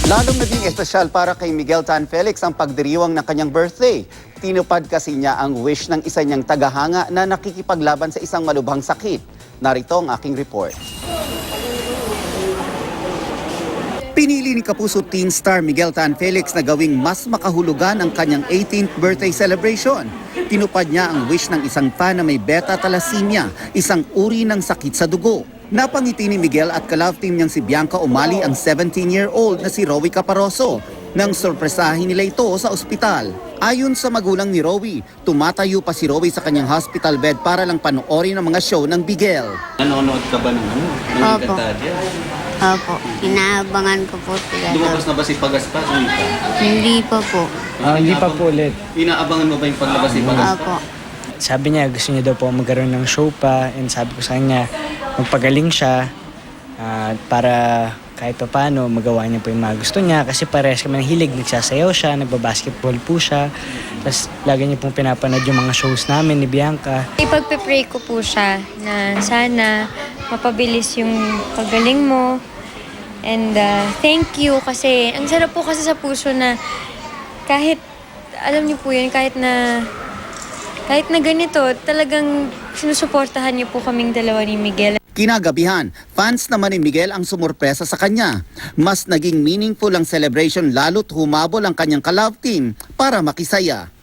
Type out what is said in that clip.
Lalong naging espesyal para kay Miguel Tan Felix ang pagdiriwang ng kanyang birthday. Tinupad kasi niya ang wish ng isa niyang tagahanga na nakikipaglaban sa isang malubhang sakit. Narito ang aking report. Pinili ni Kapuso teen star Miguel Tan Felix na gawing mas makahulugan ang kanyang 18th birthday celebration. Tinupad niya ang wish ng isang fan na may beta thalassemia, isang uri ng sakit sa dugo. Napangiti ni Miguel at ka-love team niyang si Bianca Umali ang 17-year-old na si Rowie Caparoso nang sorpresahin nila ito sa ospital. Ayon sa magulang ni Rowie, tumatayo pa si Rowie sa kanyang hospital bed para lang panoorin ang mga show ng Miguel. Nanonood ka ba ng Opo. Opo, inaabangan ko po sila. Lumabas na ba si Pagaspas? Hindi pa po. Hindi pa po ulit. Inaabangan mo ba yung paglabas ni Pagaspas? Opo. Sabi niya gusto niya daw po magkaroon ng show pa, and sabi ko sa kanya magpagaling siya para kahit pa paano magawa niya po yung mga gusto niya, kasi parehas kami ng hilig, nagsasayaw siya, nagbabasketball po siya, tapos lagi niya pong pinapanood yung mga shows namin ni Bianca. Ipagpe-pray ko po siya na sana mapabilis yung paggaling mo. And thank you kasi ang sarap po kasi sa puso na kahit, alam niyo po yun, kahit na ganito, talagang sinusuportahan niyo po kaming dalawa ni Miguel. Kinagabihan, fans naman ni Miguel ang sumurpresa sa kanya. Mas naging meaningful ang celebration lalo't humabol ang kanyang ka-love team para makisaya.